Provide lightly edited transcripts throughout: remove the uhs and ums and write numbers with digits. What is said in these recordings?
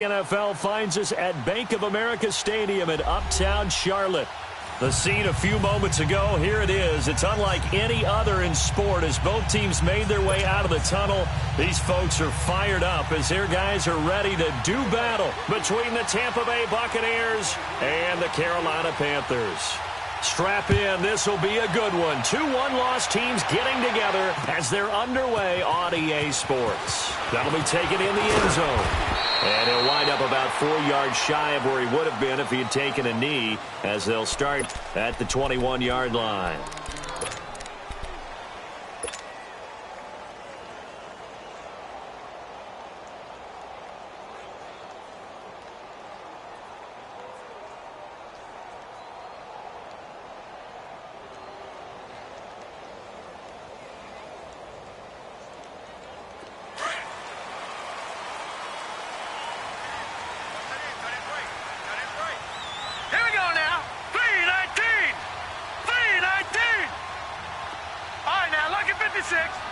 NFL finds us at Bank of America Stadium in Uptown Charlotte. The scene a few moments ago, here it is. It's unlike any other in sport as both teams made their way out of the tunnel. These folks are fired up as their guys are ready to do battle between the Tampa Bay Buccaneers and the Carolina Panthers. Strap in, this will be a good one. 2 one-loss teams getting together as they're underway on EA Sports. That'll be taken in the end zone. And he'll wind up about 4 yards shy of where he would have been if he had taken a knee, as they'll start at the 21-yard line.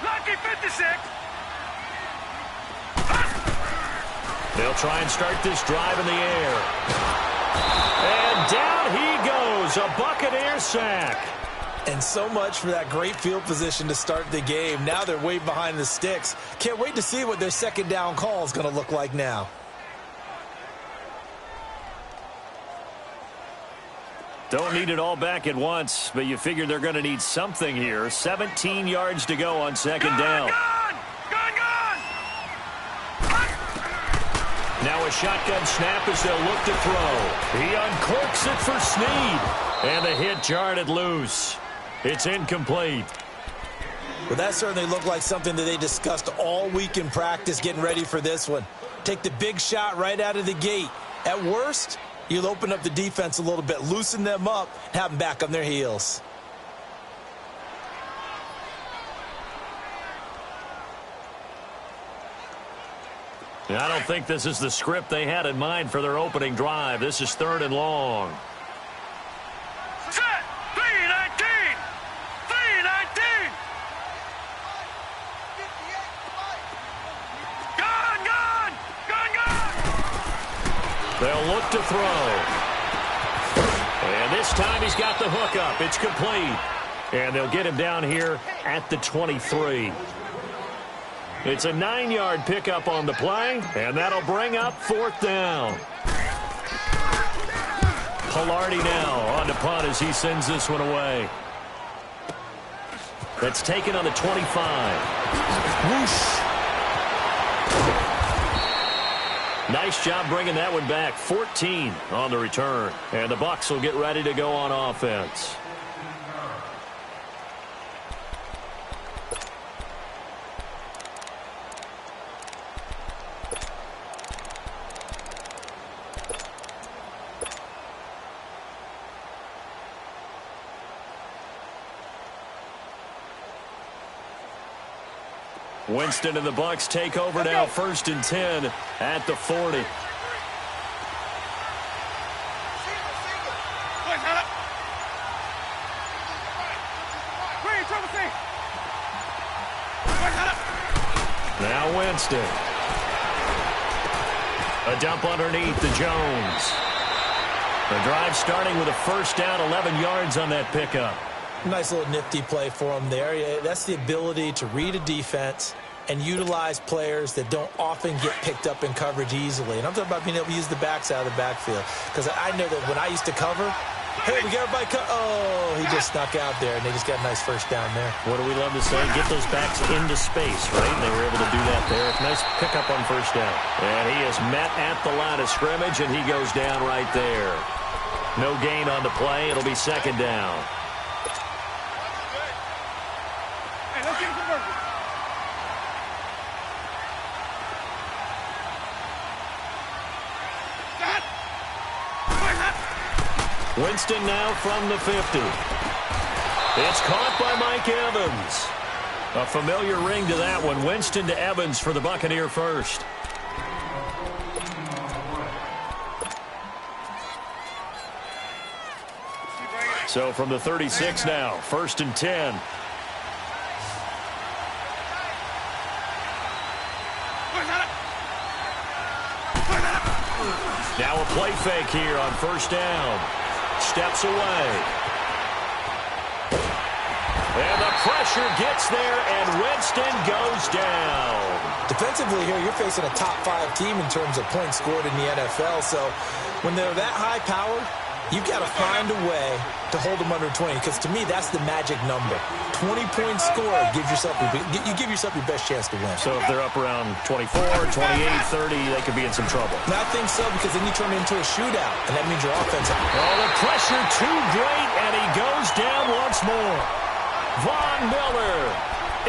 Lucky 56. They'll try and start this drive in the air. And down he goes, a Buccaneer sack. And so much for that great field position to start the game. Now they're way behind the sticks. Can't wait to see what their second down call is going to look like now. Don't need it all back at once, but you figure they're going to need something here. 17 yards to go on second down. Gone! Now a shotgun snap as they'll look to throw. He uncorks it for Snead. And the hit jarred it loose. It's incomplete. Well, that certainly looked like something that they discussed all week in practice getting ready for this one. Take the big shot right out of the gate. At worst, you'll open up the defense a little bit, loosen them up, and have them back on their heels. I don't think this is the script they had in mind for their opening drive. This is 3rd and long. Set! 3-19! 3-19! Gone! They'll look to throw. And this time he's got the hook up. It's complete. And they'll get him down here at the 23. It's a 9-yard pickup on the play, and that'll bring up 4th down. Pilardi now on the punt as he sends this one away. That's taken on the 25. Whoosh. Nice job bringing that one back. 14 on the return. And the Bucs will get ready to go on offense. Winston and the Bucs take over now, 1st and 10 at the 40. Now Winston. A dump underneath to Jones. The drive starting with a 1st down, 11 yards on that pickup. Nice little nifty play for him there. That's the ability to read a defense and utilize players that don't often get picked up in coverage easily. And I'm talking about being able to use the backs out of the backfield. Because I know that when I used to cover, hey, we got everybody oh, he just snuck out there, and they just got a nice 1st down there. What do we love to say? Get those backs into space, right? And they were able to do that there. Nice pickup on 1st down. And he is met at the line of scrimmage, and he goes down right there. No gain on the play. It'll be 2nd down. Winston now from the 50. It's caught by Mike Evans. A familiar ring to that one. Winston to Evans for the Buccaneer first. So from the 36 now, 1st and 10. Now a play fake here on first down. Steps away. And the pressure gets there, and Winston goes down. Defensively here, you're facing a top-5 team in terms of points scored in the NFL. So when they're that high-powered, you've got to find a way to hold them under 20, because to me, that's the magic number. 20 points scored gives yourself you give yourself your best chance to win. So if they're up around 24, 28, 30, they could be in some trouble. And I think so, because then you turn it into a shootout, and that means your offense. Oh, the pressure too great, and he goes down once more. Von Miller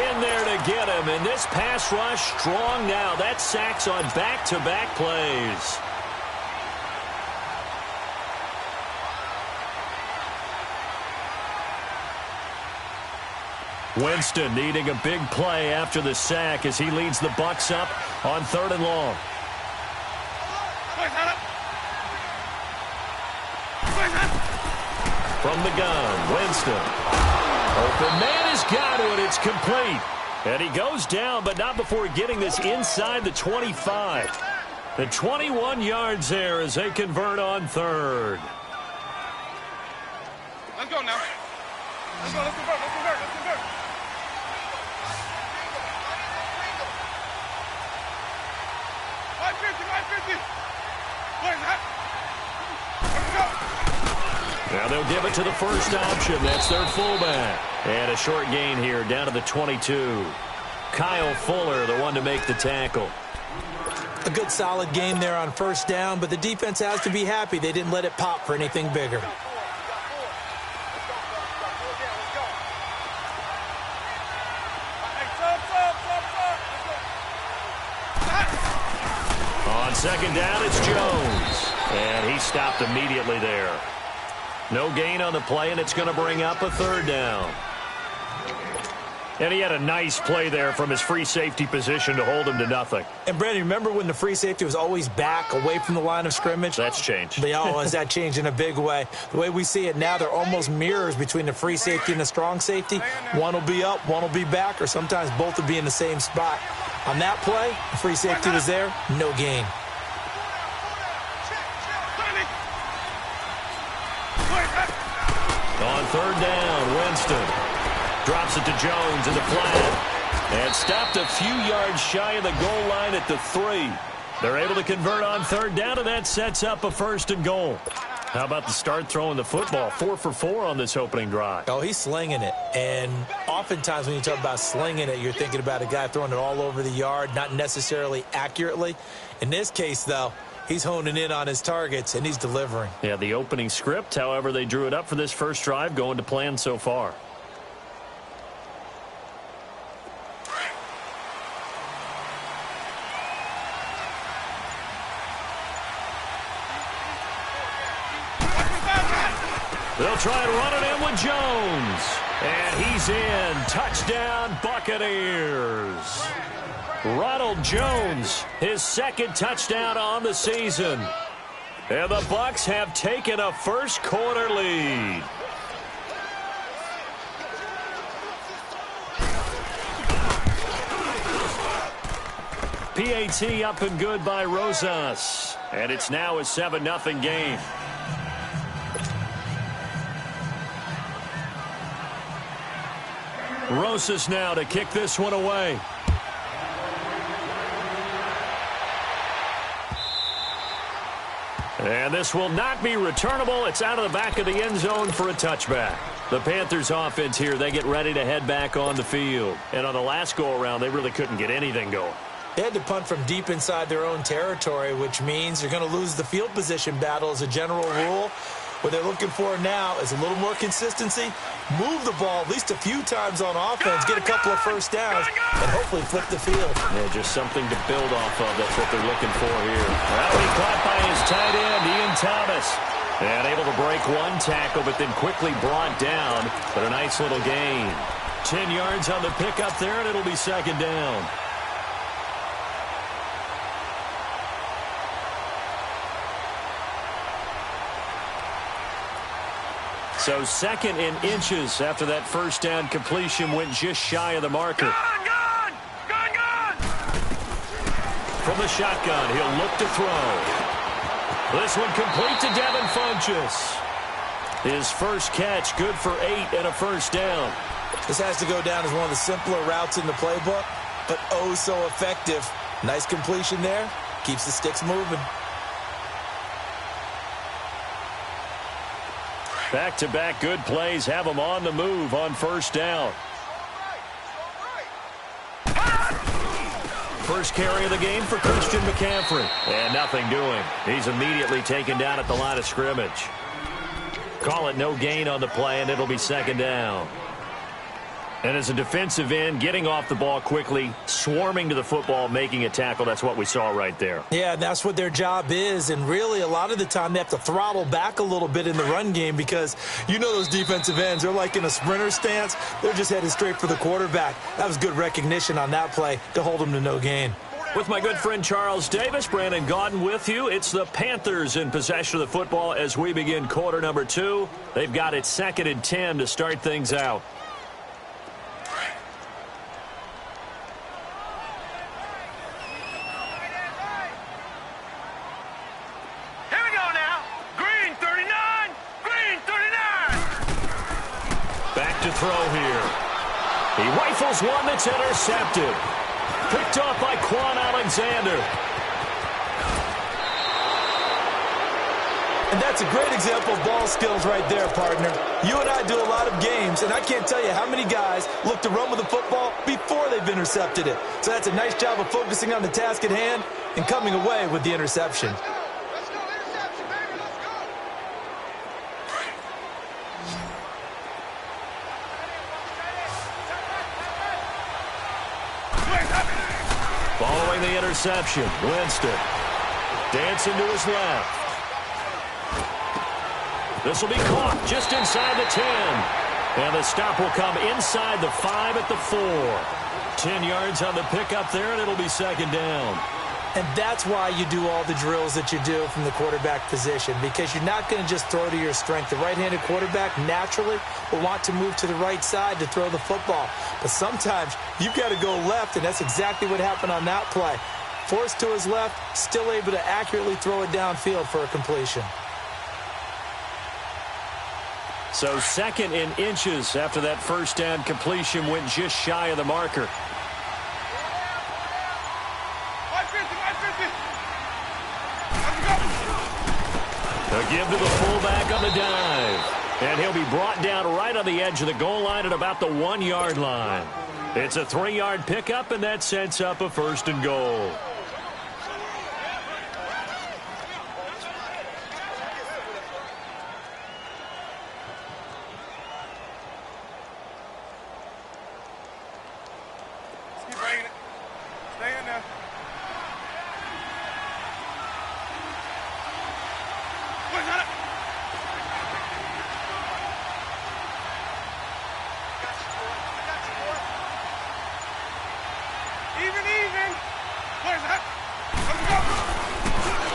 in there to get him, and this pass rush strong now. That's sacks on back-to-back plays. Winston needing a big play after the sack as he leads the Bucs up on 3rd and long. From the gun, Winston. Open man has got it. It's complete. And he goes down, but not before getting this inside the 25. The 21 yards there as they convert on 3rd. Let's go now. Let's go, let's convert, let's convert, let's convert. Now they'll give it to the first option. That's their fullback. And a short gain here down to the 22. Kyle Fuller, the one to make the tackle. A good solid game there on first down, but the defense has to be happy they didn't let it pop for anything bigger. On second down, it's Jones. And he stopped immediately there. No gain on the play, and it's going to bring up a 3rd down. And he had a nice play there from his free safety position to hold him to nothing. And, Brandon, remember when the free safety was always back away from the line of scrimmage? That's changed. Has that changed in a big way? The way we see it now, they're almost mirrors between the free safety and the strong safety. One will be up, one will be back, or sometimes both will be in the same spot. On that play, the free safety was there, no gain. On 3rd down, Winston drops it to Jones in the flat and stopped a few yards shy of the goal line at the 3. They're able to convert on 3rd down, and that sets up a 1st and goal. How about the start throwing the football? 4 for 4 on this opening drive. Oh, he's slinging it. And oftentimes when you talk about slinging it, you're thinking about a guy throwing it all over the yard, not necessarily accurately. In this case, though, he's honing in on his targets, and he's delivering. Yeah, the opening script, however, they drew it up for this first drive, going to plan so far. They'll try and run it in with Jones. And he's in. Touchdown, Buccaneers. Ronald Jones, his 2nd touchdown on the season. And the Bucs have taken a first-quarter lead. PAT up and good by Rosas. And it's now a 7-0 game. Rosas now to kick this one away. And this will not be returnable. It's out of the back of the end zone for a touchback. The Panthers offense here, they get ready to head back on the field. And on the last go-around, they really couldn't get anything going. They had to punt from deep inside their own territory, which means you're going to lose the field position battle as a general rule. What they're looking for now is a little more consistency, move the ball at least a few times on offense, get a couple of first downs, and hopefully flip the field. Yeah, just something to build off of. That's what they're looking for here. Well, he caught by his tight end, Ian Thomas. And able to break one tackle, but then quickly brought down. But a nice little gain. 10 yards on the pickup there, and it'll be 2nd down. So 2nd in inches after that first down completion went just shy of the marker. Gun! From the shotgun, he'll look to throw. This one complete to Devin Funchess. His first catch, good for 8 and a first down. This has to go down as one of the simpler routes in the playbook, but oh so effective. Nice completion there. Keeps the sticks moving. Back-to-back good plays have them on the move on first down. First carry of the game for Christian McCaffrey. And nothing doing. He's immediately taken down at the line of scrimmage. Call it no gain on the play, and it'll be second down. And as a defensive end, getting off the ball quickly, swarming to the football, making a tackle, that's what we saw right there. Yeah, that's what their job is. And really, a lot of the time, they have to throttle back a little bit in the run game because you know those defensive ends, they're like in a sprinter stance. They're just headed straight for the quarterback. That was good recognition on that play to hold them to no gain. With my good friend Charles Davis, Brandon Gaudin with you. It's the Panthers in possession of the football as we begin quarter number 2. They've got it 2nd and 10 to start things out. Throw here. He rifles one that's intercepted. Picked off by Quan Alexander. And that's a great example of ball skills right there, partner. You and I do a lot of games, and I can't tell you how many guys look to run with the football before they've intercepted it. So that's a nice job of focusing on the task at hand and coming away with the interception. Following the interception, Winston dancing to his left. This will be caught just inside the 10. And the stop will come inside the 5 at the 4. 10 yards on the pickup there, and it'll be second down. And that's why you do all the drills that you do from the quarterback position, because you're not going to just throw to your strength. The right-handed quarterback naturally will want to move to the right side to throw the football. But sometimes you've got to go left, and that's exactly what happened on that play. Forced to his left, still able to accurately throw it downfield for a completion. So 2nd and inches after that first down completion went just shy of the marker. A give to the fullback on the dive. And he'll be brought down right on the edge of the goal line at about the 1-yard line. It's a 3-yard pickup, and that sets up a 1st and goal. Keep bringing it. Stay in there.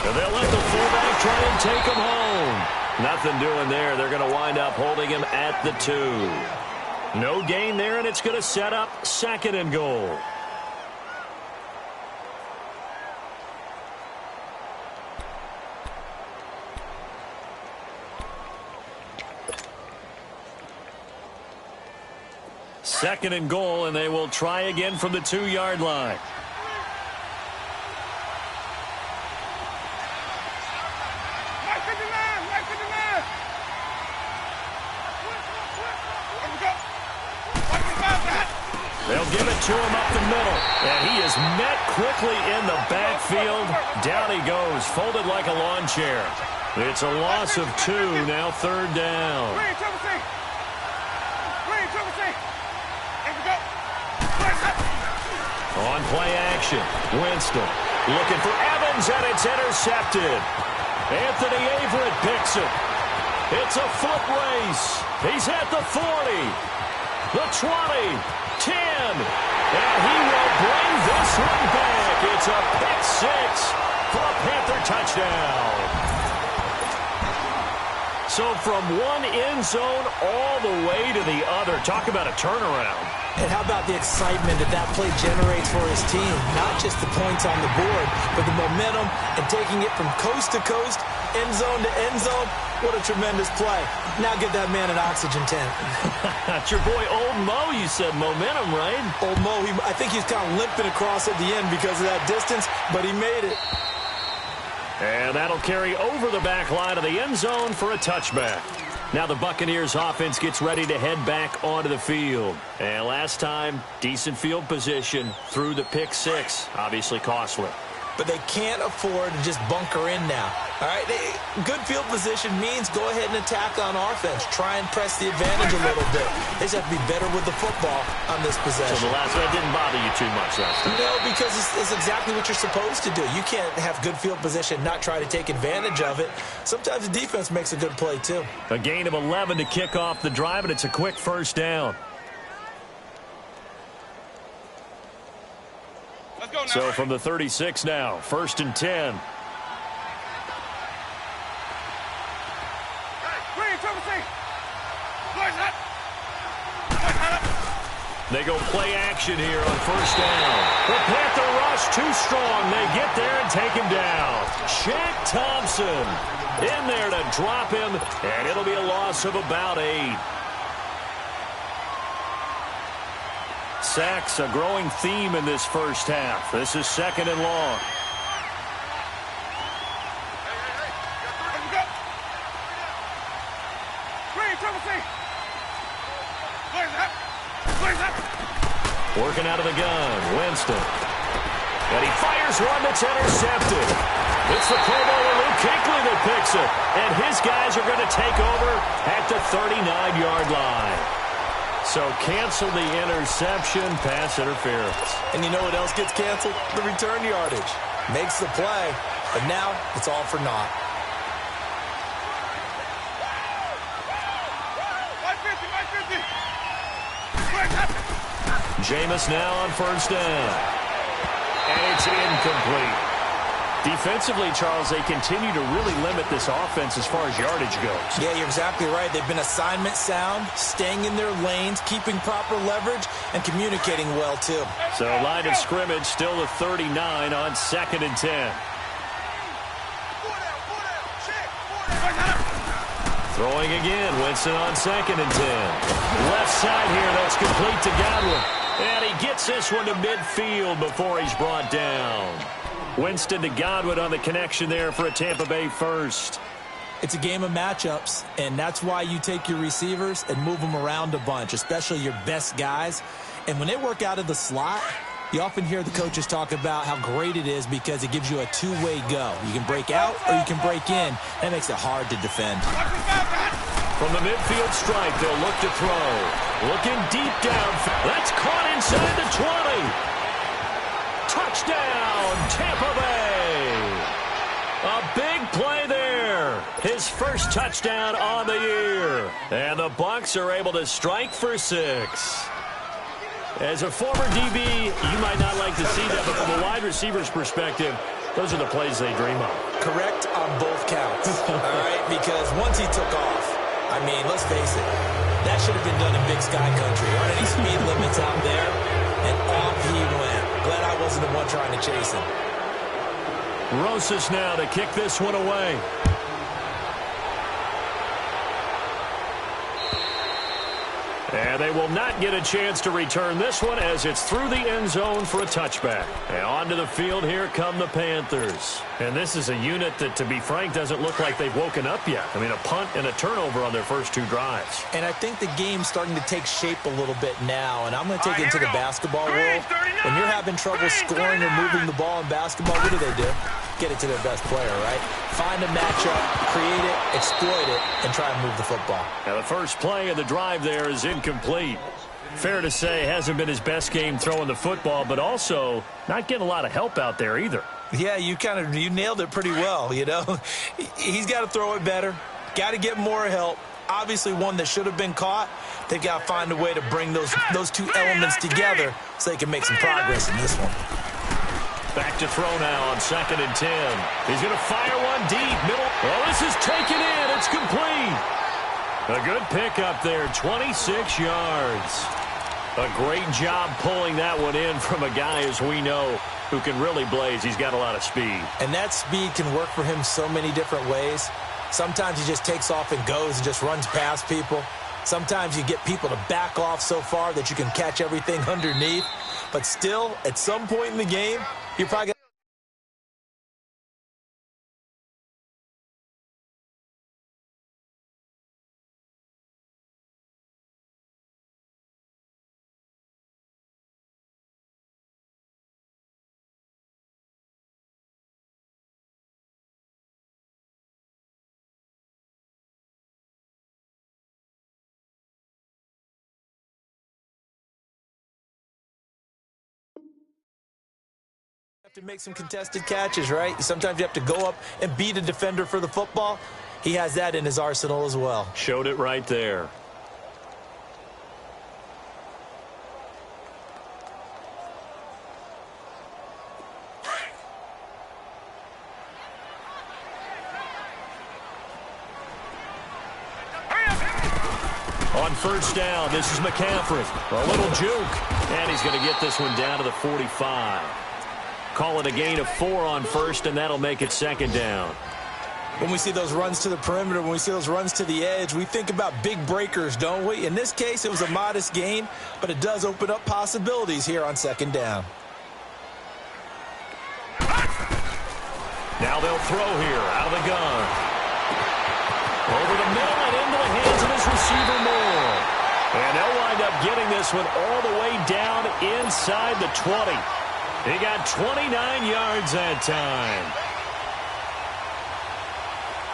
And they'll let the fullback try and take him home. Nothing doing there. They're going to wind up holding him at the 2. No gain there, and it's going to set up 2nd and goal. Second and goal, and they will try again from the 2-yard line. They'll give it to him up the middle. And he is met quickly in the backfield. Down he goes, folded like a lawn chair. It's a loss of 2, now 3rd down. On play action, Winston looking for Evans, and it's intercepted. Anthony Averett picks it. It's a foot race. He's at the 40, the 20, 10, and he will bring this one back. It's a pick 6 for a Panther touchdown. So from one end zone all the way to the other. Talk about a turnaround. And how about the excitement that play generates for his team? Not just the points on the board, but the momentum and taking it from coast to coast, end zone to end zone. What a tremendous play. Now get that man an oxygen tank. That's your boy Old Mo, you said. Momentum, right? Old Mo, I think he's kind of limping across at the end because of that distance, but he made it. And that'll carry over the back line of the end zone for a touchback. Now the Buccaneers offense gets ready to head back onto the field. And last time, decent field position through the pick six. Obviously costly. But they can't afford to just bunker in now. All right, good field position means go ahead and attack on offense. Try and press the advantage a little bit. They just have to be better with the football on this possession. So the last one didn't bother you too much last time? No, because it's exactly what you're supposed to do. You can't have good field position, not try to take advantage of it. Sometimes the defense makes a good play, too. A gain of 11 to kick off the drive, and it's a quick first down. So from the 36 now, 1st and 10. They go play action here on 1st down. The Panther rush too strong. They get there and take him down. Shaq Thompson in there to drop him, and it'll be a loss of about 8. Sacks, a growing theme in this first half. This is 2nd and long. Working out of the gun, Winston. And he fires one that's intercepted. It's the Pro Bowler Luke Kuechly that picks it. And his guys are going to take over at the 39-yard line. So cancel the interception, pass interference. And you know what else gets canceled? The return yardage. Makes the play, but now it's all for naught. Jameis now on 1st down. And it's incomplete. Defensively, Charles, they continue to really limit this offense as far as yardage goes. Yeah, you're exactly right. They've been assignment sound, staying in their lanes, keeping proper leverage, and communicating well, too. So line of scrimmage still the 39 on 2nd and 10. Throwing again, Winston on 2nd and 10. Left side here, that's complete to Godwin. And he gets this one to midfield before he's brought down. Winston to Godwin on the connection there for a Tampa Bay first. It's a game of matchups, and that's why you take your receivers and move them around a bunch, especially your best guys. And when they work out of the slot, you often hear the coaches talk about how great it is because it gives you a two-way go. You can break out or you can break in. That makes it hard to defend. From the midfield stripe, they'll look to throw. Looking deep down. That's caught inside the 20. Touchdown, Tampa Bay. A big play there. His first touchdown on the year. And the Bucs are able to strike for 6. As a former DB, you might not like to see that, but from a wide receiver's perspective, those are the plays they dream of. Correct on both counts, all right? Because once he took off, I mean, let's face it, that should have been done in Big Sky Country. Aren't any speed limits out there? And off he went. Glad I wasn't the one trying to chase him. Rosas now to kick this one away. And they will not get a chance to return this one as it's through the end zone for a touchback. And onto the field here come the Panthers. And this is a unit that, to be frank, doesn't look like they've woken up yet. I mean, a punt and a turnover on their first 2 drives. And I think the game's starting to take shape a little bit now. And I'm going to take it into the basketball world. When you're having trouble scoring or moving the ball in basketball, what do? Get it to their best player, right? Find a matchup, create it, exploit it, and try and move the football. Now, the first play of the drive there is incomplete. Fair to say, hasn't been his best game throwing the football, but also not getting a lot of help out there either. Yeah, you nailed it pretty well, you know. He's got to throw it better, got to get more help. Obviously, one that should have been caught. They've got to find a way to bring those 2 elements together so they can make some progress in this one. Back to throw now on 2nd and 10. He's going to fire one deep, middle. Oh, this is taken in. It's complete. A good pickup there, 26 yards. A great job pulling that one in from a guy, as we know, who can really blaze. He's got a lot of speed. And that speed can work for him so many different ways. Sometimes he just takes off and goes and just runs past people. Sometimes you get people to back off so far that you can catch everything underneath. But still, at some point in the game, you're probably going to make some contested catches, right? Sometimes you have to go up and beat a defender for the football. He has that in his arsenal as well. Showed it right there. On first down, this is McCaffrey. A little juke. And he's going to get this one down to the 45. Call it a gain of 4 on first, and that'll make it second down. When we see those runs to the perimeter, when we see those runs to the edge, we think about big breakers, don't we? In this case, it was a modest gain, but it does open up possibilities here on second down. Now they'll throw here out of the gun. Over the middle and into the hands of his receiver Moore. And they'll wind up getting this one all the way down inside the 20. He got 29 yards that time.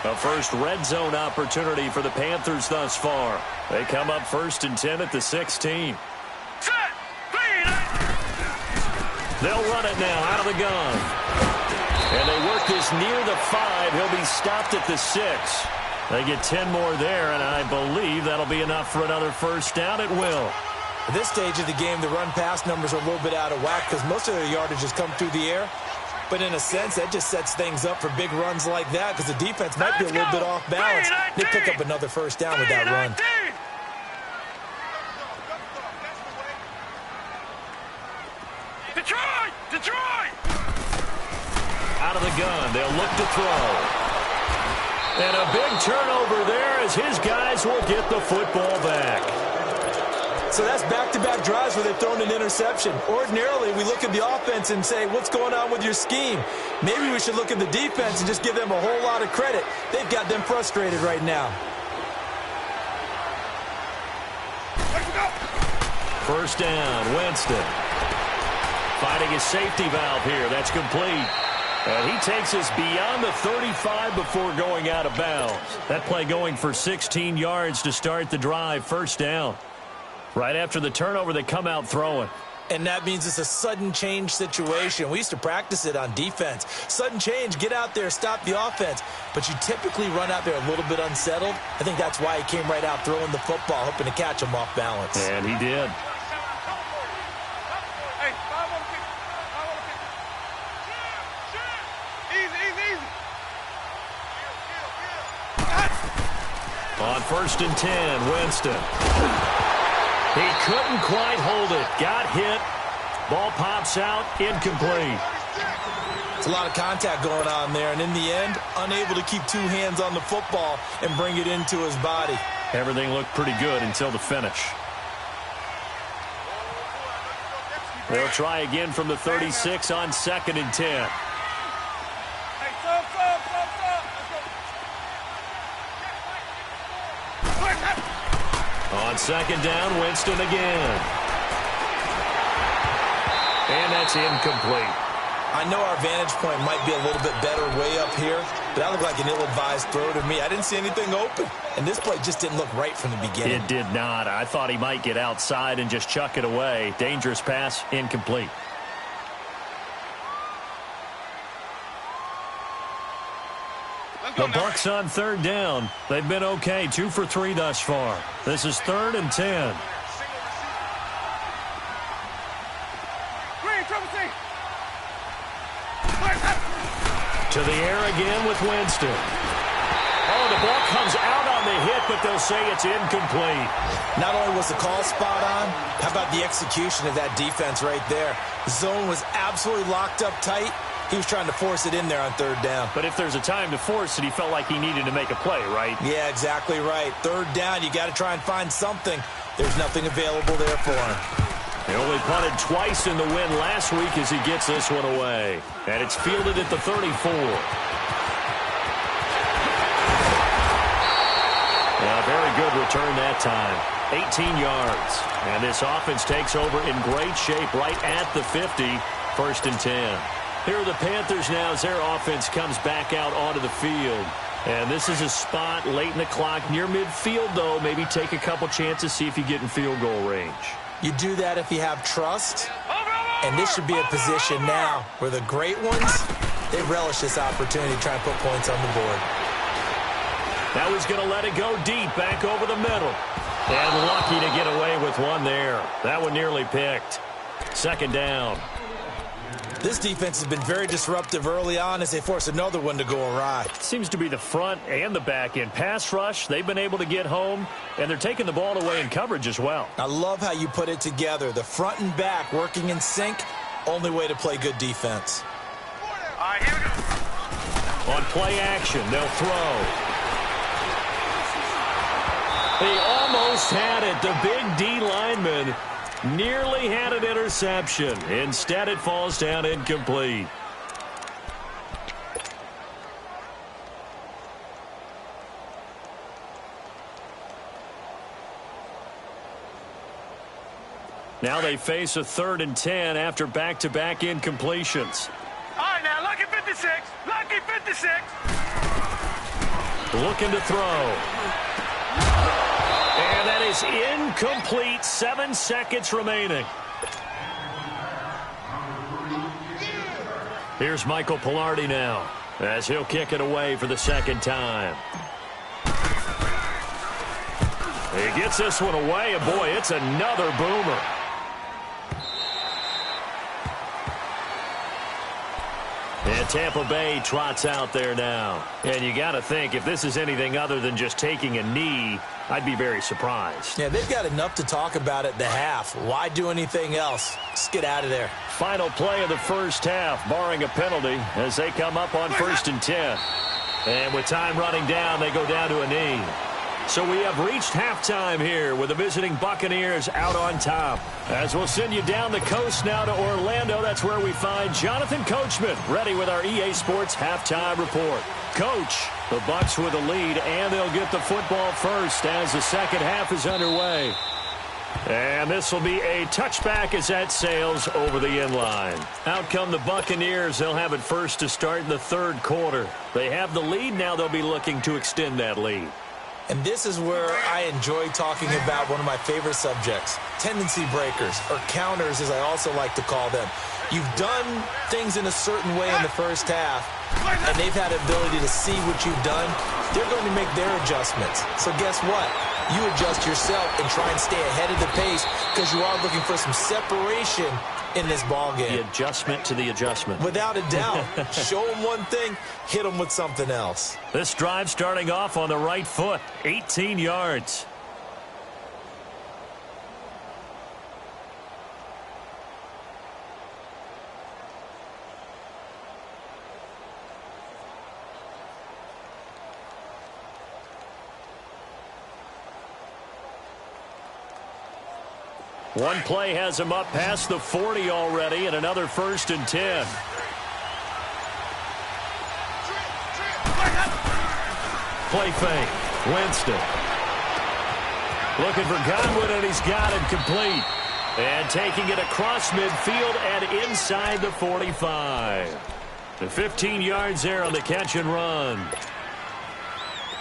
A first red zone opportunity for the Panthers thus far. They come up first and 10 at the 16. They'll run it now out of the gun. And they work this near the 5. He'll be stopped at the 6. They get 10 more there, and I believe that'll be enough for another first down. It will. At this stage of the game, the run-pass numbers are a little bit out of whack because most of their yardage has come through the air. But in a sense, that just sets things up for big runs like that because the defense might be a little bit off balance. They pick up another first down with that run. Detroit! Out of the gun, they'll look to throw. And a big turnover there as his guys will get the football back. So that's back-to-back drives where they've thrown an interception. Ordinarily, we look at the offense and say, what's going on with your scheme? Maybe we should look at the defense and just give them a whole lot of credit. They've got them frustrated right now. First down, Winston. Finding his safety valve here. That's complete. And he takes us beyond the 35 before going out of bounds. That play going for 16 yards to start the drive. First down. Right after the turnover, they come out throwing. And that means it's a sudden change situation. We used to practice it on defense. Sudden change, get out there, stop the offense. But you typically run out there a little bit unsettled. I think that's why he came right out throwing the football, hoping to catch him off balance. And he did. On first and 10, Winston. He couldn't quite hold it. Got hit. Ball pops out. Incomplete. It's a lot of contact going on there, and in the end, unable to keep 2 hands on the football and bring it into his body. Everything looked pretty good until the finish. They'll try again from the 36 on second and 10. On second down, Winston again. And that's incomplete. I know our vantage point might be a little bit better way up here, but that looked like an ill-advised throw to me. I didn't see anything open, and this play just didn't look right from the beginning. It did not. I thought he might get outside and just chuck it away. Dangerous pass, incomplete. The Bucs on third down. They've been okay, 2 for 3 thus far. This is 3rd and 10. To the air again with Winston. Oh, the ball comes out on the hit, but they'll say it's incomplete. Not only was the call spot on, how about the execution of that defense right there? The zone was absolutely locked up tight. He was trying to force it in there on third down. But if there's a time to force it, he felt like he needed to make a play, right? Yeah, exactly right. Third down, you got to try and find something. There's nothing available there for him. He only punted twice in the win last week as he gets this one away. And it's fielded at the 34. A very good return that time. 18 yards. And this offense takes over in great shape right at the 50. 1st and 10. Here are the Panthers now as their offense comes back out onto the field. And this is a spot late in the clock near midfield, though. Maybe take a couple chances, see if you get in field goal range. You do that if you have trust. And this should be a position now where the great ones, they relish this opportunity to try and put points on the board. Now he's going to let it go deep, back over the middle. And lucky to get away with one there. That one nearly picked. 2nd down. This defense has been very disruptive early on as they force another one to go awry. Seems to be the front and the back end. Pass rush, they've been able to get home, and they're taking the ball away in coverage as well. I love how you put it together. The front and back working in sync, only way to play good defense. All right, here we go. On play action, they'll throw. He almost had it. The big D lineman nearly had an interception. Instead, it falls down incomplete. Now they face a 3rd and 10 after back-to-back incompletions. All right, now, lucky 56. Lucky 56. Looking to throw. And that is incomplete. 7 seconds remaining. Here's Michael Pilardi now as he'll kick it away for the 2nd time. He gets this one away, and boy, it's another boomer. And Tampa Bay trots out there now. And you got to think, if this is anything other than just taking a knee, I'd be very surprised. Yeah, they've got enough to talk about at the half. Why do anything else? Just get out of there. Final play of the 1st half, barring a penalty, as they come up on 1st and 10. And with time running down, they go down to a knee. So we have reached halftime here with the visiting Buccaneers out on top. As we'll send you down the coast now to Orlando, that's where we find Jonathan Coachman ready with our EA Sports halftime report. Coach, the Bucs with a lead, and they'll get the football first as the 2nd half is underway. And this will be a touchback as that sails over the end line. Out come the Buccaneers. They'll have it first to start in the 3rd quarter. They have the lead. Now they'll be looking to extend that lead. And this is where I enjoy talking about one of my favorite subjects, tendency breakers, or counters as I also like to call them. You've done things in a certain way in the 1st half, and they've had the ability to see what you've done. They're going to make their adjustments. So guess what? You adjust yourself and try and stay ahead of the pace because you are looking for some separation in this ball game. The adjustment to the adjustment. Without a doubt. Show them one thing, hit them with something else. This drive starting off on the right foot, 18 yards. One play has him up past the 40 already, and another 1st and 10. Play fake. Winston. Looking for Godwin, and he's got it complete. And taking it across midfield and inside the 45. The 15 yards there on the catch and run.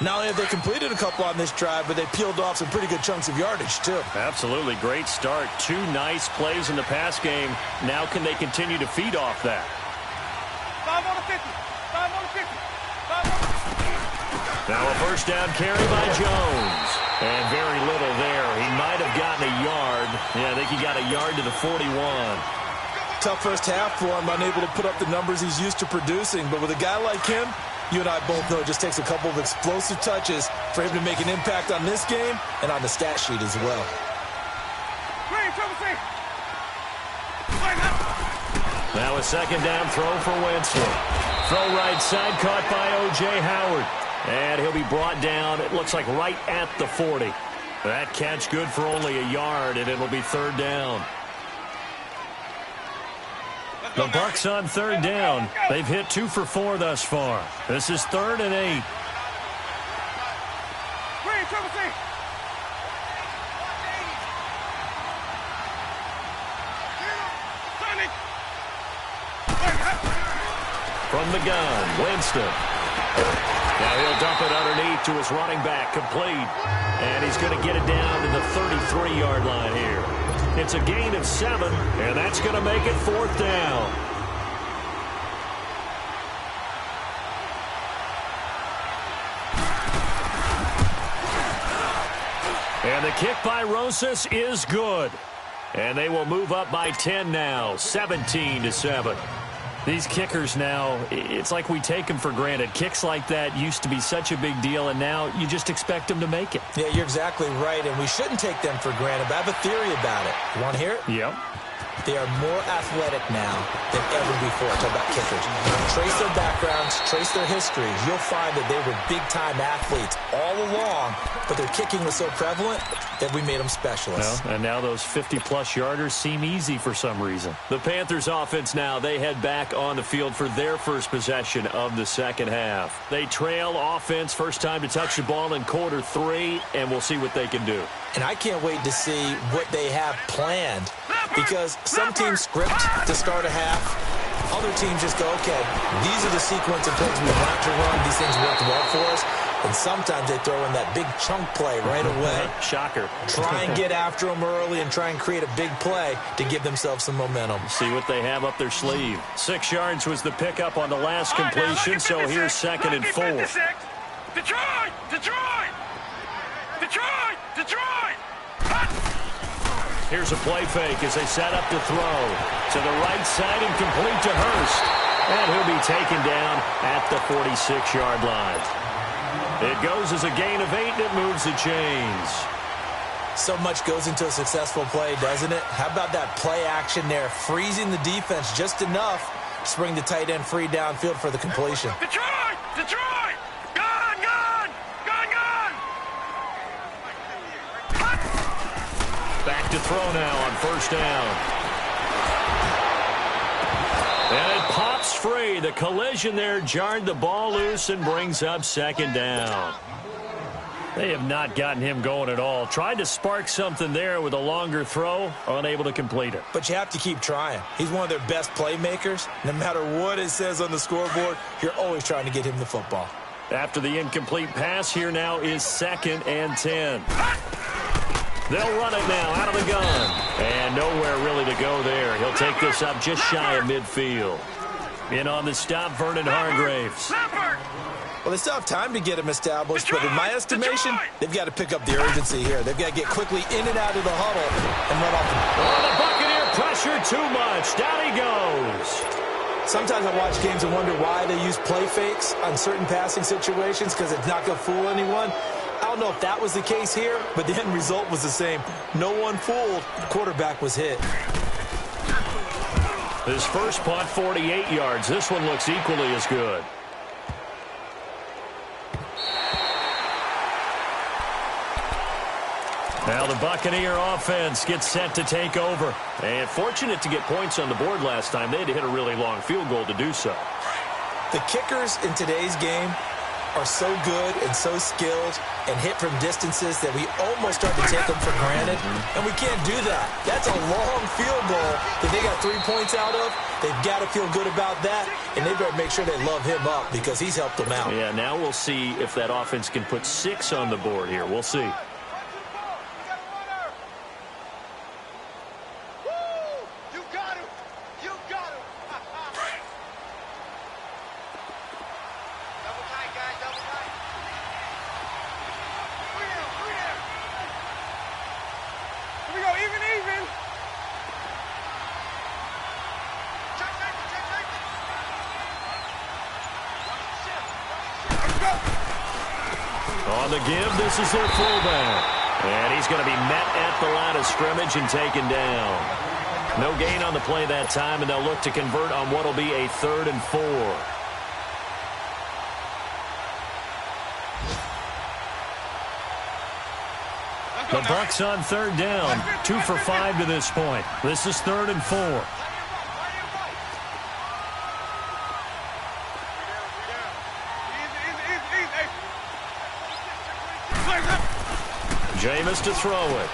Not only have they completed a couple on this drive, but they peeled off some pretty good chunks of yardage, too. Absolutely. Great start. 2 nice plays in the pass game. Now can they continue to feed off that? 5 on the 50. 5 on the 50. 5 on the 50. Now a 1st down carry by Jones. And very little there. He might have gotten a yard. Yeah, I think he got a yard to the 41. Tough first half for him, unable to put up the numbers he's used to producing. But with a guy like him, you and I both know it just takes a couple of explosive touches for him to make an impact on this game and on the stat sheet as well. Now a second down throw for Winston. Throw right side, caught by O.J. Howard. And he'll be brought down, it looks like right at the 40. That catch good for only a yard, and it'll be third down. The Bucs on third down. They've hit 2 for 4 thus far. This is 3rd and 8. From the gun, Winston. Now he'll dump it underneath to his running back, complete. And he's going to get it down to the 33-yard line here. It's a gain of 7, and that's going to make it 4th down. And the kick by Rosas is good. And they will move up by 10 now, 17-7. These kickers now, it's like we take them for granted. Kicks like that used to be such a big deal, and now you just expect them to make it. Yeah, you're exactly right, and we shouldn't take them for granted. But I have a theory about it. You want to hear it? Yep. They are more athletic now than ever before. Talk about kickers. Trace their backgrounds, trace their histories. You'll find that they were big-time athletes all along, but their kicking was so prevalent that we made them specialists. Well, and now those 50-plus yarders seem easy for some reason. The Panthers offense now, they head back on the field for their first possession of the second half. They trail offense, first time to touch the ball in quarter 3, and we'll see what they can do. And I can't wait to see what they have planned, because some teams script to start a half. Other teams just go, okay, these are the sequence of plays we want to run. These things worked well for us. And sometimes they throw in that big chunk play right away. Shocker. Try and get after them early and try and create a big play to give themselves some momentum. See what they have up their sleeve. 6 yards was the pickup on the last completion, so here's 2nd and 4. Detroit! Detroit! Detroit! Detroit! Here's a play fake as they set up to throw. To the right side and complete to Hurst. And he'll be taken down at the 46-yard line. It goes as a gain of 8, and it moves the chains. So much goes into a successful play, doesn't it? How about that play action there, freezing the defense just enough to bring the tight end free downfield for the completion. Detroit! Detroit! Gone! Gone! Gone! Gone! Back to throw now on first down. And it pops free. The collision there jarred the ball loose and brings up 2nd down. They have not gotten him going at all. Tried to spark something there with a longer throw, unable to complete it. But you have to keep trying. He's one of their best playmakers. No matter what it says on the scoreboard, you're always trying to get him the football. After the incomplete pass, here now is 2nd and 10. They'll run it now out of the gun. And nowhere really to go there. He'll take this up just shy of midfield. In on the stop, Vernon Hargreaves. Well, they still have time to get him established, but in my estimation, they've got to pick up the urgency here. They've got to get quickly in and out of the huddle and run off the Buccaneer pressure too much. Down he goes. Sometimes I watch games and wonder why they use play fakes on certain passing situations, because it's not going to fool anyone. I don't know if that was the case here, but the end result was the same. No one fooled. The quarterback was hit. His first punt, 48 yards. This one looks equally as good. Now the Buccaneer offense gets set to take over. And fortunate to get points on the board last time. They had to hit a really long field goal to do so. The kickers in today's game are so good and so skilled and hit from distances that we almost start to take them for granted. And we can't do that. That's a long field goal that they got 3 points out of. They've got to feel good about that, and they better make sure they love him up because he's helped them out. Yeah, now we'll see if that offense can put 6 on the board here. We'll see. On the give, this is their fullback. And he's going to be met at the line of scrimmage and taken down. No gain on the play that time, and they'll look to convert on what will be a 3rd and 4. The Bucs on 3rd down, 2 for 5 to this point. This is 3rd and 4. Jameis to throw it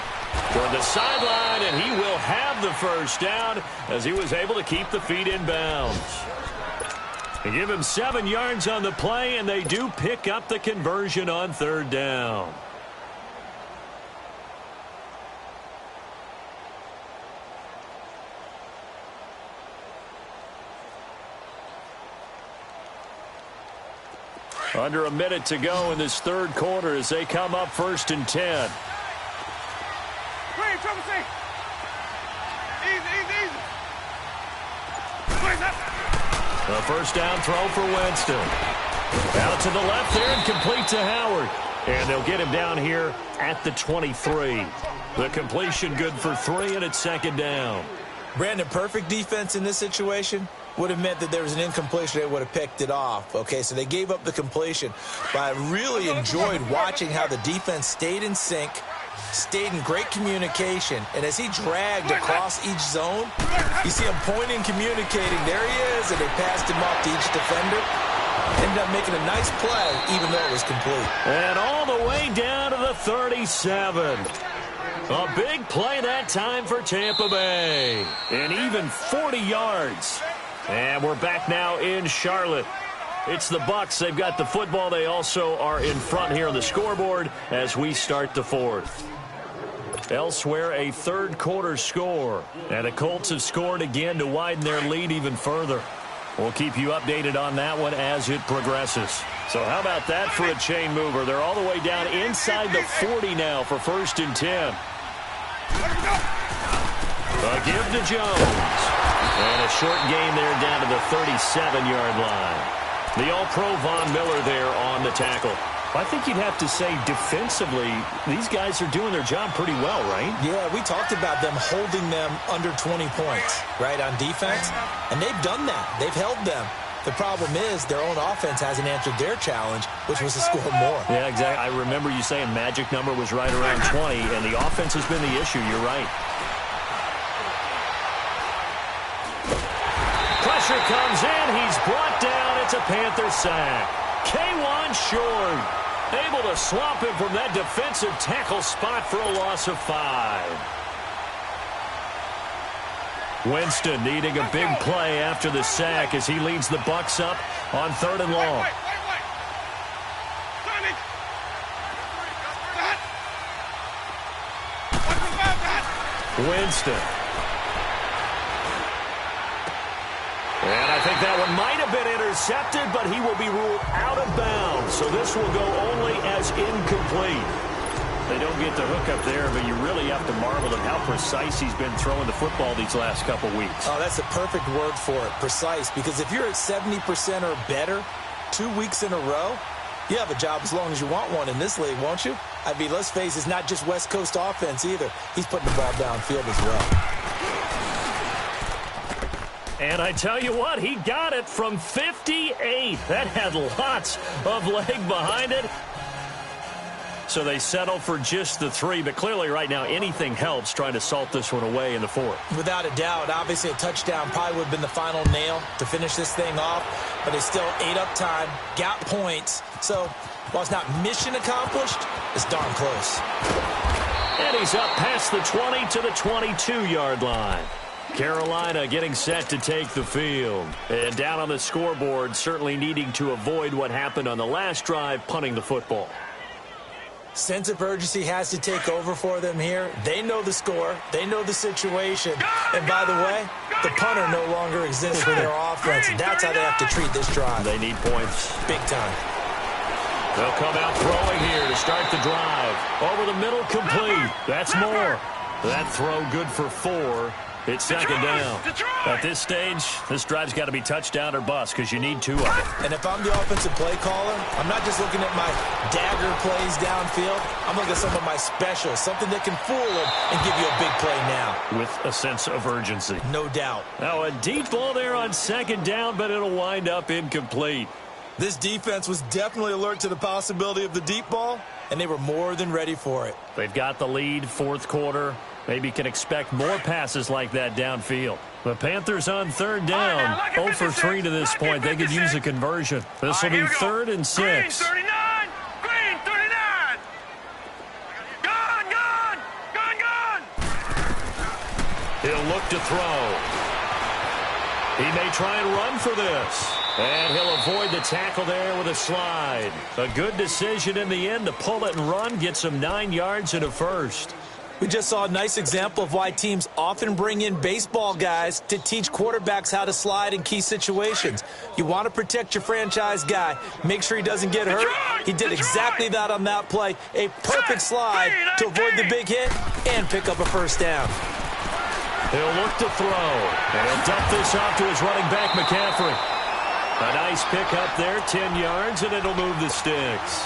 toward the sideline, and he will have the first down as he was able to keep the feet in bounds. They give him 7 yards on the play, and they do pick up the conversion on 3rd down. Under a minute to go in this 3rd quarter as they come up 1st and 10. A first down throw for Winston. Out to the left there and complete to Howard. And they'll get him down here at the 23. The completion good for 3, and it's 2nd down. Brandon, perfect defense in this situation would have meant that there was an incompletion. They would have picked it off. Okay, so they gave up the completion. But I really enjoyed watching how the defense stayed in sync, stayed in great communication. And as he dragged across each zone, you see him pointing, communicating. There he is, and they passed him off to each defender. Ended up making a nice play, even though it was complete. And all the way down to the 37. A big play that time for Tampa Bay. And even 40 yards. And we're back now in Charlotte. It's the Bucs. They've got the football. They also are in front here on the scoreboard as we start the 4th. Elsewhere, a 3rd quarter score. And the Colts have scored again to widen their lead even further. We'll keep you updated on that one as it progresses. So how about that for a chain mover? They're all the way down inside the 40 now for 1st and 10. A give to Jones. And a short gain there down to the 37-yard line. The All-Pro Von Miller there on the tackle. I think you'd have to say defensively, these guys are doing their job pretty well, right? Yeah, we talked about them holding them under 20 points, right, on defense. And they've done that. They've held them. The problem is their own offense hasn't answered their challenge, which was to score more. Yeah, exactly. I remember you saying magic number was right around 20, and the offense has been the issue. You're right. Pressure comes in. He's brought down. It's a Panther sack. K1 Short able to swamp him from that defensive tackle spot for a loss of 5. Winston needing a big play after the sack as he leads the Bucs up on 3rd and long. Winston. And I think that one might have been intercepted, but he will be ruled out of bounds. So this will go only as incomplete. They don't get the hook up there, but you really have to marvel at how precise he's been throwing the football these last couple weeks. Oh, that's the perfect word for it, precise. Because if you're at 70% or better 2 weeks in a row, you have a job as long as you want one in this league, won't you? I mean, let's face it, it's not just West Coast offense either. He's putting the ball downfield as well. And I tell you what, he got it from 58. That had lots of leg behind it. So they settle for just the 3, but clearly right now anything helps trying to salt this one away in the 4th. Without a doubt, obviously a touchdown probably would have been the final nail to finish this thing off, but they still ate up time, got points. So while it's not mission accomplished, it's darn close. And he's up past the 20 to the 22-yard line. Carolina getting set to take the field. And down on the scoreboard, certainly needing to avoid what happened on the last drive, punting the football. Sense of urgency has to take over for them here. They know the score. They know the situation. And by the way, the punter no longer exists for their offense. That's how they have to treat this drive. They need points. Big time. They'll come out throwing here to start the drive. Over the middle, complete. That's more. That throw good for 4. It's second down. At this stage, this drive's got to be touchdown or bust because you need two of them. And if I'm the offensive play caller, I'm not just looking at my dagger plays downfield. I'm looking at some of my specials, something that can fool them and give you a big play now. With a sense of urgency. No doubt. Now a deep ball there on second down, but it'll wind up incomplete. This defense was definitely alert to the possibility of the deep ball, and they were more than ready for it. They've got the lead, fourth quarter. Maybe can expect more passes like that downfield. The Panthers on third down. 0 for 3 to this point. They could use a conversion. This will be 3rd and 6. Green 39! Green 39! Gone! Gone! Gone! Gone! He'll look to throw. He may try and run for this. And he'll avoid the tackle there with a slide. A good decision in the end to pull it and run. Gets him 9 yards and a first. We just saw a nice example of why teams often bring in baseball guys to teach quarterbacks how to slide in key situations. You want to protect your franchise guy. Make sure he doesn't get hurt. He did exactly that on that play. A perfect slide to avoid the big hit and pick up a first down. He'll look to throw. And he'll dump this off to his running back, McCaffrey. A nice pick up there, 10 yards, and it'll move the sticks.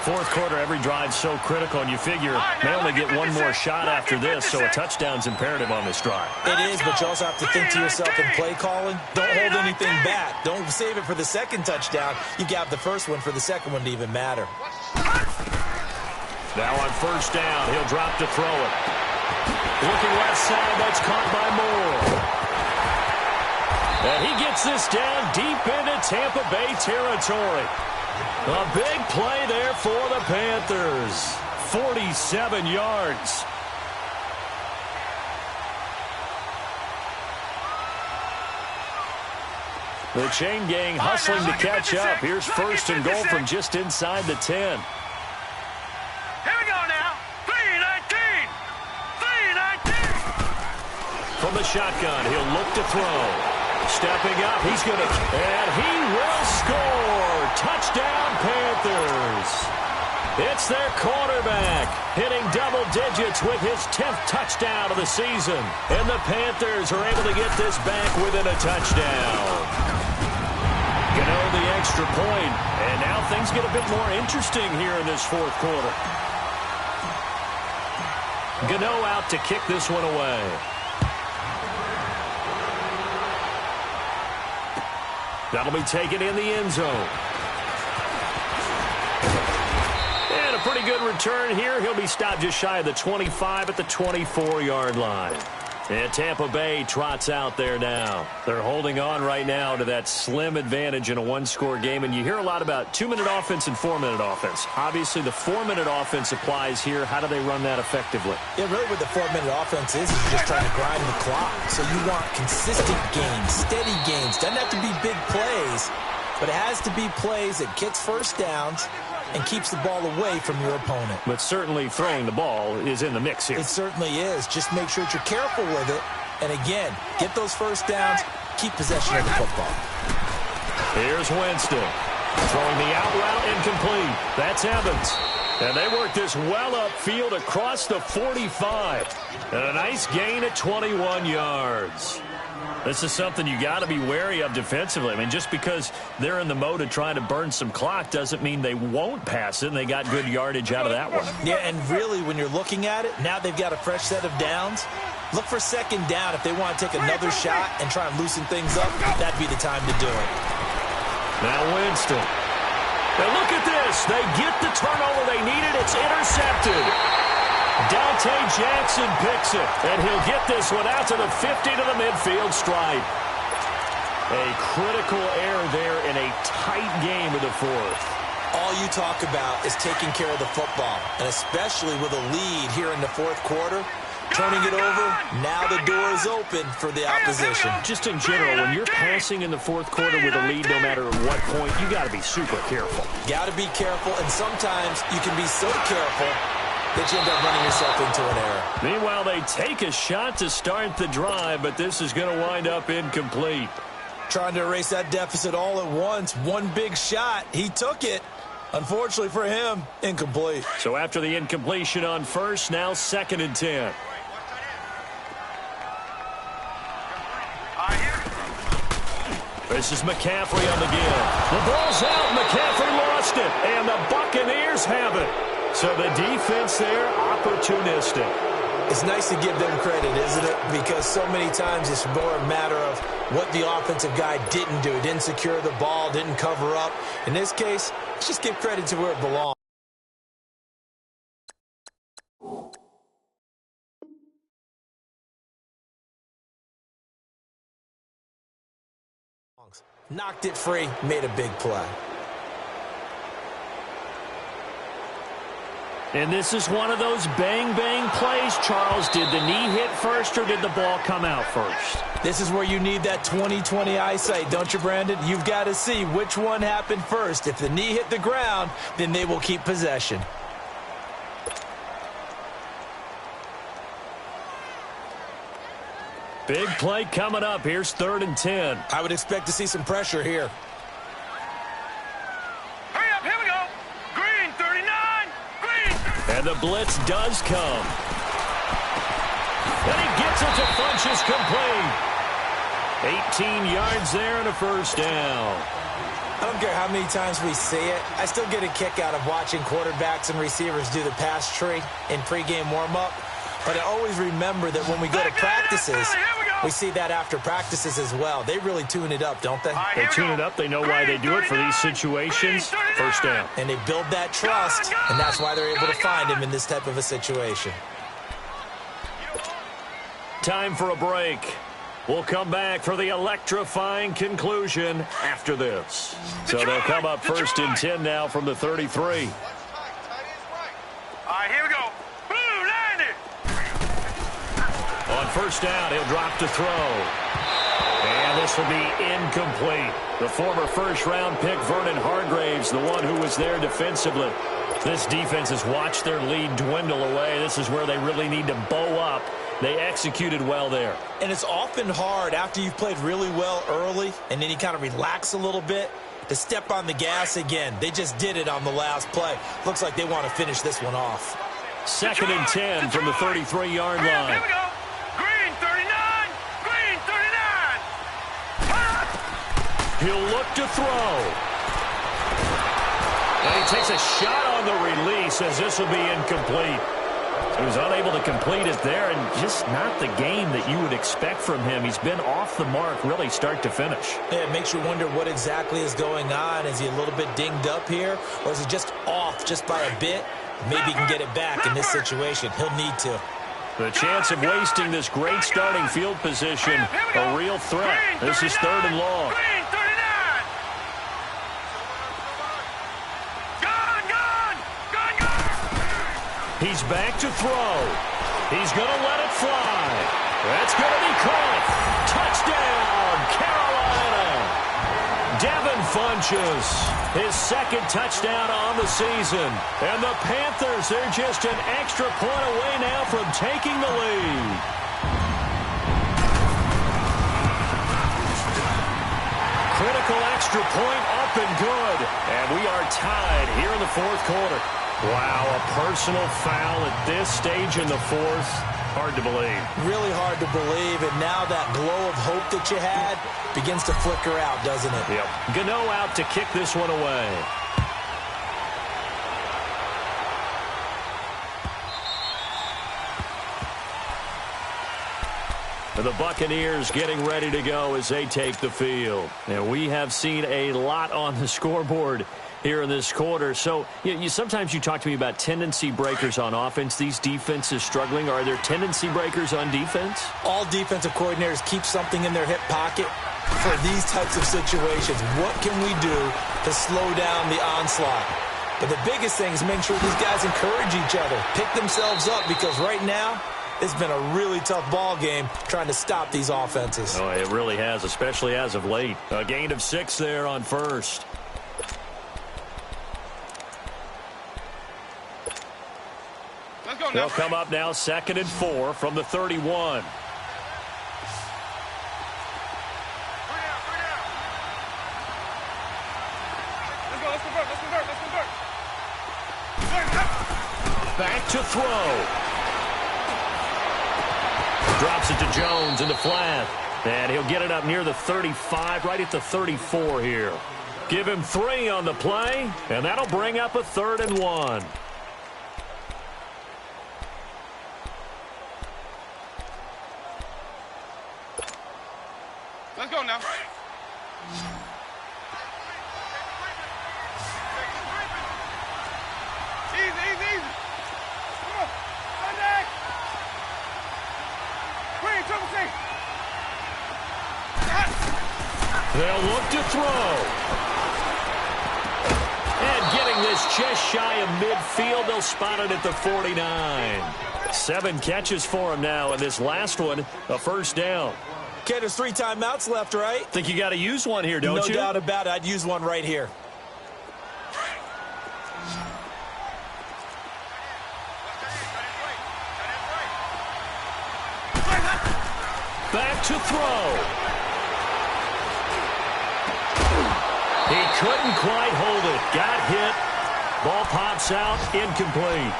Fourth quarter, every drive's so critical, and you figure they only get one more shot after this, so a touchdown's imperative on this drive. It is, but you also have to think to yourself in play calling. Don't hold anything back. Don't save it for the second touchdown. You got the first one for the second one to even matter. Now on first down, he'll drop to throw it. Looking left side, that's caught by Moore. And he gets this down deep into Tampa Bay territory. A big play there for the Panthers. 47 yards. The chain gang hustling to catch up. Here's first and goal from just inside the 10. Here we go now. 3-19. 3-19. From the shotgun, he'll look to throw. Stepping up, he's going to, and he will score. Touchdown, Panthers. It's their quarterback hitting double digits with his 10th touchdown of the season. And the Panthers are able to get this back within a touchdown. Gano the extra point, and now things get a bit more interesting here in this fourth quarter. Gano out to kick this one away. That'll be taken in the end zone. And a pretty good return here. He'll be stopped just shy of the 25 at the 24-yard line. And Tampa Bay trots out there now. They're holding on right now to that slim advantage in a one-score game. And you hear a lot about 2-minute offense and 4-minute offense. Obviously, the 4-minute offense applies here. How do they run that effectively? Yeah, really what the 4-minute offense is you're just trying to grind the clock. So you want consistent gains, steady gains. Doesn't have to be big plays, but it has to be plays that gets first downs and keeps the ball away from your opponent. But certainly throwing the ball is in the mix here. It certainly is. Just make sure that you're careful with it. And again, get those first downs, keep possession of the football. Here's Winston. Throwing the out route incomplete. That's Evans. And they work this well upfield across the 45. And a nice gain at 21 yards. This is something you got to be wary of defensively. I mean, just because they're in the mode of trying to burn some clock doesn't mean they won't pass it, and they got good yardage out of that one. Yeah, and really, when you're looking at it, now they've got a fresh set of downs. Look for second down if they want to take another shot and try and loosen things up. That'd be the time to do it. Now Winston. Now look at this. They get the turnover they needed. It's intercepted. Dante Jackson picks it, and he'll get this one out to the 50 to the midfield stripe. A critical error there in a tight game of the fourth. All you talk about is taking care of the football, and especially with a lead here in the fourth quarter, turning it over, now the door is open for the opposition. Just in general, when you're passing in the fourth quarter with a lead, no matter at what point, you got to be super careful. Got to be careful, and sometimes you can be so careful that you end up running yourself into an error. Meanwhile, they take a shot to start the drive, but this is going to wind up incomplete. Trying to erase that deficit all at once. One big shot. He took it. Unfortunately for him, incomplete. So after the incompletion on first, now 2nd and 10. This is McCaffrey on the give. The ball's out. McCaffrey lost it. And the Buccaneers have it. So the defense there, opportunistic. It's nice to give them credit, isn't it? Because so many times it's more a matter of what the offensive guy didn't do. Didn't secure the ball, didn't cover up. In this case, let's just give credit to where it belongs. Knocked it free, made a big play. And this is one of those bang-bang plays, Charles. Did the knee hit first or did the ball come out first? This is where you need that 20/20 eyesight, don't you, Brandon? You've got to see which one happened first. If the knee hit the ground, then they will keep possession. Big play coming up. Here's 3rd and 10. I would expect to see some pressure here. Hurry up, here we go. Green, 39. Green. And the blitz does come. And he gets it to Funchess complete. 18 yards there and a first down. I don't care how many times we see it. I still get a kick out of watching quarterbacks and receivers do the pass tree in pregame warm-up. But I always remember that when we go to practices, we see that after practices as well. They really tune it up, don't they? They tune it up. They know why they do it for these situations. First down. And they build that trust, and that's why they're able to find him in this type of a situation. Time for a break. We'll come back for the electrifying conclusion after this. So they'll come up 1st and 10 now from the 33. All right, here we go. Boom, landed. On first down, he'll drop to throw. And this will be incomplete. The former first-round pick, Vernon Hargraves, the one who was there defensively. This defense has watched their lead dwindle away. This is where they really need to bow up. They executed well there. And it's often hard after you've played really well early and then you kind of relax a little bit to step on the gas again. They just did it on the last play. Looks like they want to finish this one off. 2nd and 10 from the 33-yard line. Here we go. Green, 39. Green, 39. He'll look to throw. And he takes a shot on the release as this will be incomplete. He was unable to complete it there, and just not the game that you would expect from him. He's been off the mark really start to finish. Yeah, it makes you wonder what exactly is going on. Is he a little bit dinged up here, or is he just off just by a bit? Maybe he can get it back in this situation. He'll need to. The chance of wasting this great starting field position, a real threat. This is 3rd and long. He's back to throw. He's going to let it fly. That's going to be caught. Touchdown, Carolina. Devin Funchess, his 2nd touchdown on the season. And the Panthers, they're just an extra point away now from taking the lead. Critical extra point up and good. And we are tied here in the 4th quarter. Wow, a personal foul at this stage in the 4th. Hard to believe. Really hard to believe, and now that glow of hope that you had begins to flicker out, doesn't it? Yep. Gano out to kick this one away. The Buccaneers getting ready to go as they take the field. And we have seen a lot on the scoreboard here in this quarter. So sometimes you talk to me about tendency breakers on offense. These defenses struggling. Are there tendency breakers on defense? All defensive coordinators keep something in their hip pocket for these types of situations. What can we do to slow down the onslaught? But the biggest thing is make sure these guys encourage each other, pick themselves up, because right now it's been a really tough ball game trying to stop these offenses. Oh, it really has, especially as of late. A gain of 6 there on first. They'll come up now 2nd and 4 from the 31. Let's convert. Back to throw. Drops it to Jones in the flat. And he'll get it up near the 35, right at the 34 here. Give him 3 on the play, and that'll bring up a 3rd and 1. Let's go now. Easy, easy, easy. Come on. Sunday. Green, triple C. They'll look to throw. And getting this just shy of midfield, they'll spot it at the 49. 7 catches for him now, and this last one, a 1st down. Okay, there's 3 timeouts left, right? Think you got to use one here, don't you? No doubt about it. I'd use one right here. Back to throw. He couldn't quite hold it. Got hit. Ball pops out. Incomplete.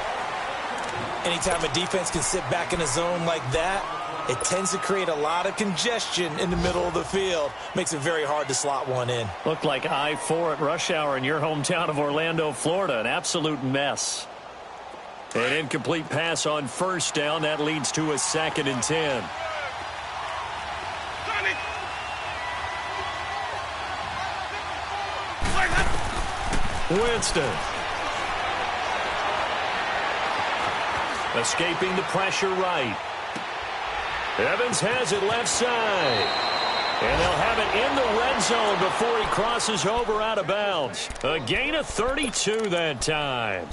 Anytime a defense can sit back in a zone like that, it tends to create a lot of congestion in the middle of the field. Makes it very hard to slot one in. Looked like I-4 at rush hour in your hometown of Orlando, Florida. An absolute mess. An incomplete pass on 1st down. That leads to a 2nd and 10. Winston. Escaping the pressure right. Evans has it left side. And they'll have it in the red zone before he crosses over out of bounds. A gain of 32 that time.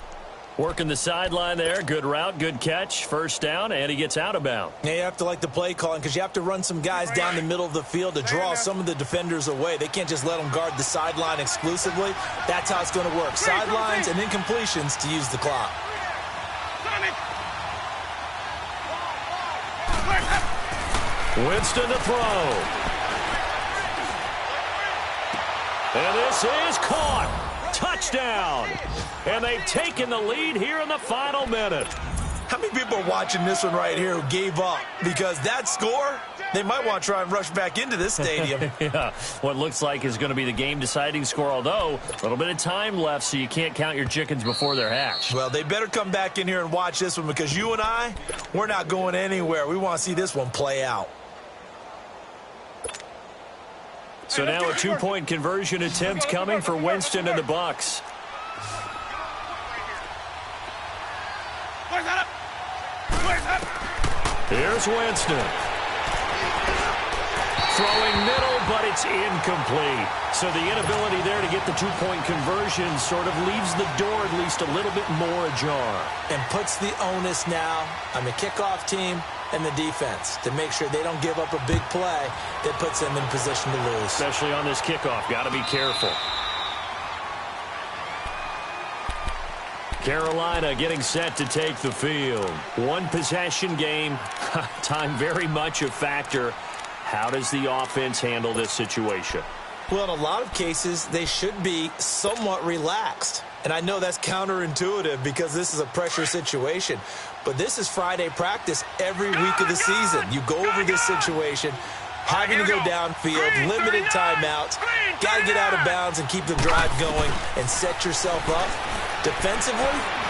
Working the sideline there. Good route, good catch. 1st down, and he gets out of bounds. Yeah, you have to like the play calling because you have to run some guys down the middle of the field to draw some of the defenders away. They can't just let them guard the sideline exclusively. That's how it's going to work. Sidelines and incompletions to use the clock. Winston to throw. And this is caught. Touchdown. And they've taken the lead here in the final minute. How many people are watching this one right here who gave up? Because that score, they might want to try and rush back into this stadium. Yeah, what looks like is going to be the game-deciding score, although a little bit of time left, so you can't count your chickens before they're hatched. Well, they better come back in here and watch this one because you and I, we're not going anywhere. We want to see this one play out. So now a 2-point conversion attempt coming for Winston and the Bucs. Here's Winston. Throwing middle, but it's incomplete. So the inability there to get the 2-point conversion sort of leaves the door at least a little bit more ajar. And puts the onus now on the kickoff team and the defense to make sure they don't give up a big play that puts them in position to lose. Especially on this kickoff. Got to be careful. Carolina getting set to take the field. 1-possession game. Time very much a factor. How does the offense handle this situation? Well, in a lot of cases, they should be somewhat relaxed. And I know that's counterintuitive because this is a pressure situation. But this is Friday practice every week of the season. You go over this situation, having to go downfield, limited timeouts, got to get out of bounds and keep the drive going and set yourself up. Defensively,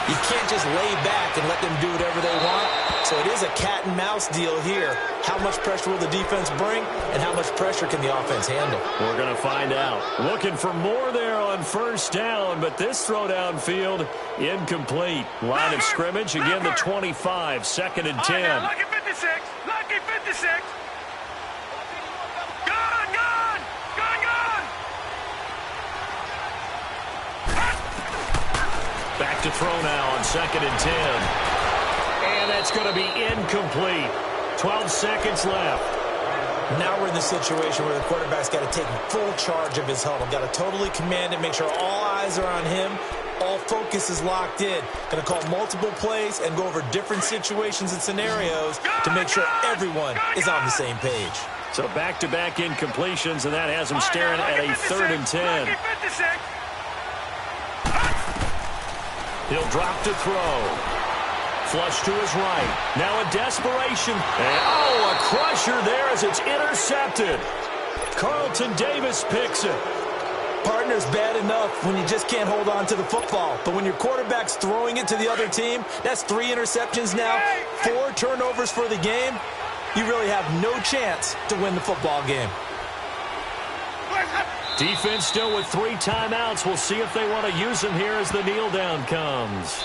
you can't just lay back and let them do whatever they want. So it is a cat and mouse deal here. How much pressure will the defense bring and how much pressure can the offense handle? We're going to find out. Looking for more there on 1st down, but this throw downfield incomplete. Line of scrimmage, again the 25, 2nd and 10. Lucky 56, lucky 56. Back to throw now on 2nd and 10. And that's going to be incomplete. 12 seconds left. Now we're in the situation where the quarterback's got to take full charge of his huddle. Got to totally command it, make sure all eyes are on him. All focus is locked in. Going to call multiple plays and go over different situations and scenarios to make sure everyone is on the same page. So back-to-back incompletions, and that has him staring at a 3rd and 10. He'll drop to throw. Flush to his right. Now a desperation. And, oh, a crusher there as it's intercepted. Carlton Davis picks it. Partner's bad enough when you just can't hold on to the football. But when your quarterback's throwing it to the other team, that's 3 interceptions now, 4 turnovers for the game. You really have no chance to win the football game. Defense still with 3 timeouts. We'll see if they want to use them here as the kneel down comes.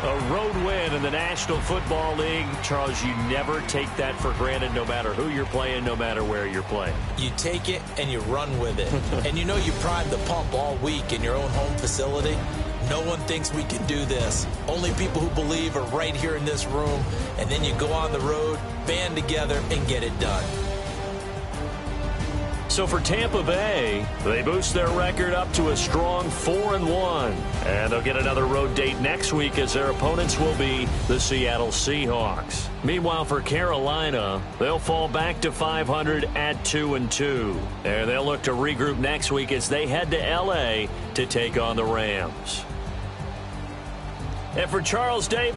A road win in the National Football League. Charles, you never take that for granted no matter who you're playing, no matter where you're playing. You take it and you run with it. And you know you primed the pump all week in your own home facility. No one thinks we can do this. Only people who believe are right here in this room. And then you go on the road, band together, and get it done. So for Tampa Bay, they boost their record up to a strong 4-1. And they'll get another road date next week as their opponents will be the Seattle Seahawks. Meanwhile, for Carolina, they'll fall back to 500 at 2-2. And they'll look to regroup next week as they head to L.A. to take on the Rams. And for Charles Davis,